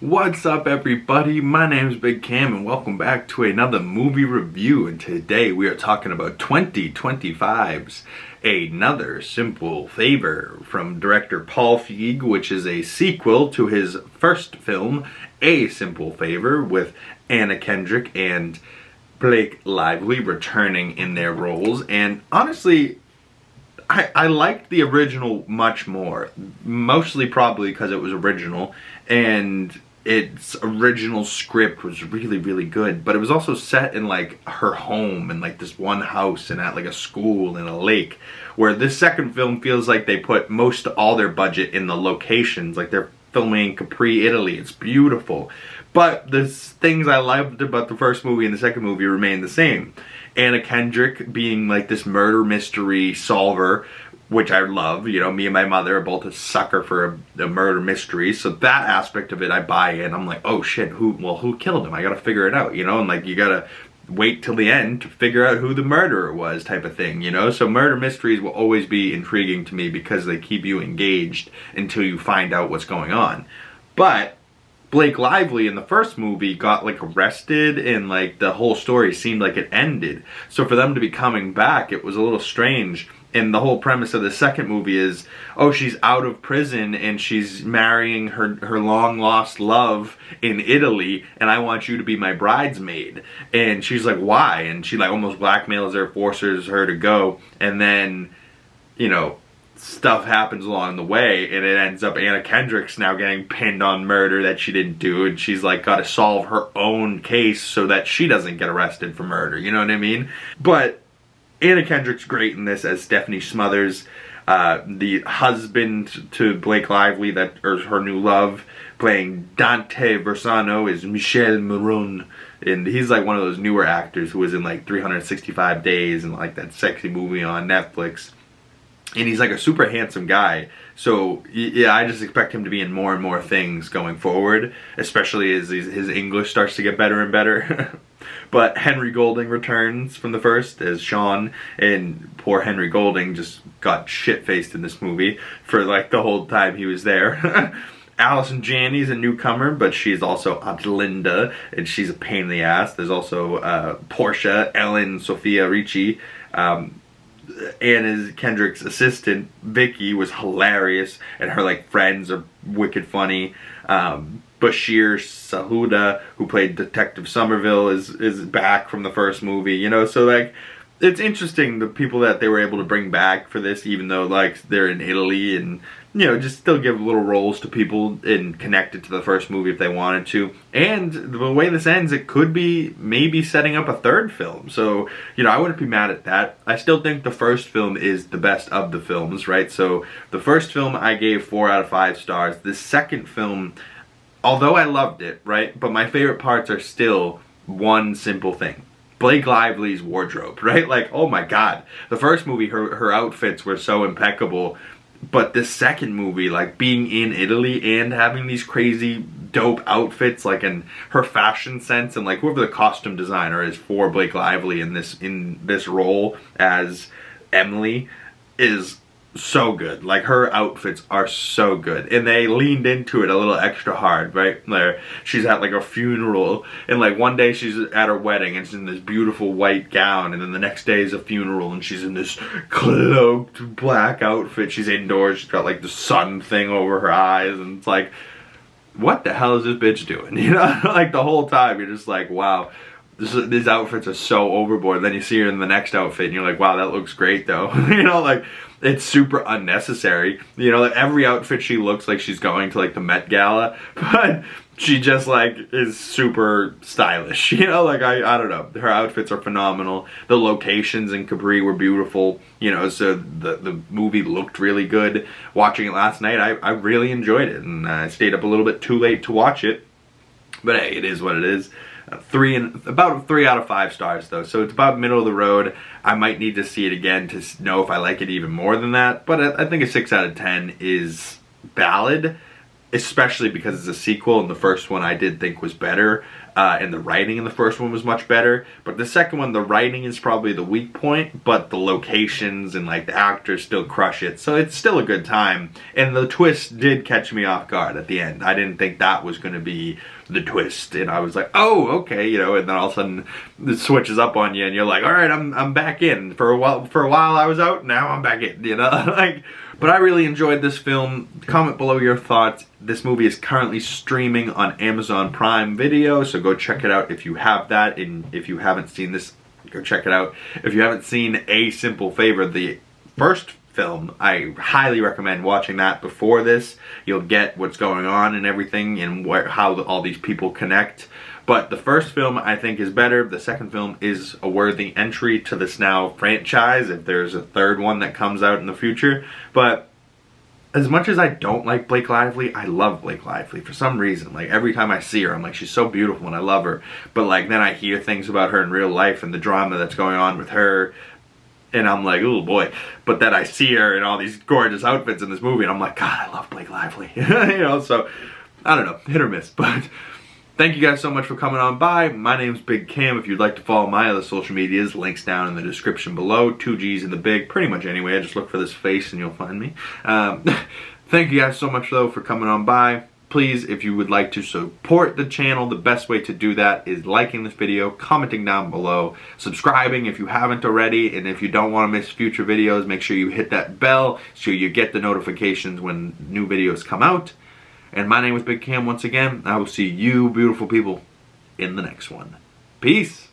What's up, everybody? My name is Big Cam and welcome back to another movie review, and today we are talking about 2025's Another Simple Favor from director Paul Feig, which is a sequel to his first film, A Simple Favor, with Anna Kendrick and Blake Lively returning in their roles. And honestly, I liked the original much more, mostly probably because it was original, and its original script was really good, but it was also set in like her home and like this one house and at like a school and a lake, where this second film feels like they put most all their budget in the locations. Like they're filming in Capri, Italy. It's beautiful, but the things I loved about the first movie and the second movie remain the same. Anna Kendrick being like this murder mystery solver, which I love. You know, me and my mother are both a sucker for a murder mystery, so that aspect of it I buy in. I'm like, oh shit, who killed him? I gotta figure it out, you know? And like, you gotta wait till the end to figure out who the murderer was, type of thing, you know? So murder mysteries will always be intriguing to me because they keep you engaged until you find out what's going on. But Blake Lively in the first movie got like arrested, and like the whole story seemed like it ended. So for them to be coming back, it was a little strange. And the whole premise of the second movie is, oh, she's out of prison and she's marrying her long lost love in Italy, and I want you to be my bridesmaid. And she's like, why? And she like almost blackmails her, forces her to go, and then, you know, stuff happens along the way, and it ends up Anna Kendrick's now getting pinned on murder that she didn't do, and she's like got to solve her own case so that she doesn't get arrested for murder, you know what I mean? But Anna Kendrick's great in this as Stephanie Smothers. The husband to Blake Lively, or her new love, playing Dante Versano, is Michel Maroon. And he's like one of those newer actors who was in like 365 Days and like that sexy movie on Netflix. And he's like a super handsome guy. So yeah, I just expect him to be in more and more things going forward, especially as his English starts to get better and better. But Henry Golding returns from the first as Sean, and poor Henry Golding just got shit-faced in this movie for like the whole time he was there. Allison Janney's a newcomer, but she's also Aunt Linda, and she's a pain in the ass. There's also Portia, Ellen, Sophia Ricci. Anna Kendrick's assistant, Vicky, was hilarious, and her like friends are wicked funny. Bashir Sahuda, who played Detective Somerville, is back from the first movie, you know, so like, it's interesting the people that they were able to bring back for this, even though like they're in Italy, and you know, just still give little roles to people and connect it to the first movie if they wanted to. And the way this ends, it could be maybe setting up a third film, so you know, I wouldn't be mad at that. I still think the first film is the best of the films, right? So the first film I gave 4 out of 5 stars. The second film, although I loved it, right, but my favorite parts are still one simple thing: Blake Lively's wardrobe, right? Like, oh my god. The first movie, her outfits were so impeccable, but the second movie, like being in Italy and having these crazy dope outfits, like, in her fashion sense, and like whoever the costume designer is for Blake Lively in this role as Emily is so good. Like, her outfits are so good, and they leaned into it a little extra hard, right? There, she's at like a funeral, and like one day she's at her wedding and she's in this beautiful white gown, and then the next day is a funeral and she's in this cloaked black outfit. She's indoors, she's got like the sun thing over her eyes, and it's like, what the hell is this bitch doing? You know, like the whole time you're just like, wow, these outfits are so overboard. Then you see her in the next outfit and you're like, wow, that looks great though. You know, like, it's super unnecessary. You know, like every outfit she looks like she's going to like the Met Gala, but she just like is super stylish. You know, like I don't know. Her outfits are phenomenal. The locations in Capri were beautiful. You know, so the movie looked really good. Watching it last night, I really enjoyed it, and I stayed up a little bit too late to watch it. But hey, it is what it is. About 3 out of 5 stars though, so it's about middle of the road. I might need to see it again to know if I like it even more than that, but I think a 6 out of 10 is valid. especially because it's a sequel, and the first one I did think was better, and the writing in the first one was much better. But the second one, the writing is probably the weak point, but the locations and like the actors still crush it, so it's still a good time. And the twist did catch me off guard at the end. I didn't think that was going to be the twist, and I was like, oh, okay, you know. And then all of a sudden it switches up on you, and you're like, all right, I'm back in. For a while I was out, now I'm back in, you know. Like, but I really enjoyed this film. Comment below your thoughts. This movie is currently streaming on Amazon Prime Video, so go check it out if you have that. And if you haven't seen this, go check it out. If you haven't seen A Simple Favor, the first film, I highly recommend watching that before this. You'll get what's going on and everything, and how all these people connect. But the first film I think is better. The second film is a worthy entry to this now franchise, if there's a third one that comes out in the future. But as much as I don't like Blake Lively, I love Blake Lively for some reason. Like, every time I see her, I'm like, she's so beautiful and I love her. But like, then I hear things about her in real life and the drama that's going on with her, and I'm like, oh boy. But then I see her in all these gorgeous outfits in this movie, and I'm like, God, I love Blake Lively. You know, so I don't know, hit or miss. But thank you guys so much for coming on by. My name's Big Cam. If you'd like to follow my other social medias, links down in the description below. 2 G's in the Big, pretty much anyway. Just look for this face and you'll find me. Thank you guys so much though for coming on by. Please, if you would like to support the channel, the best way to do that is liking this video, commenting down below, subscribing if you haven't already, and if you don't want to miss future videos, make sure you hit that bell so you get the notifications when new videos come out. And my name is Big Cam once again. I will see you beautiful people in the next one. Peace!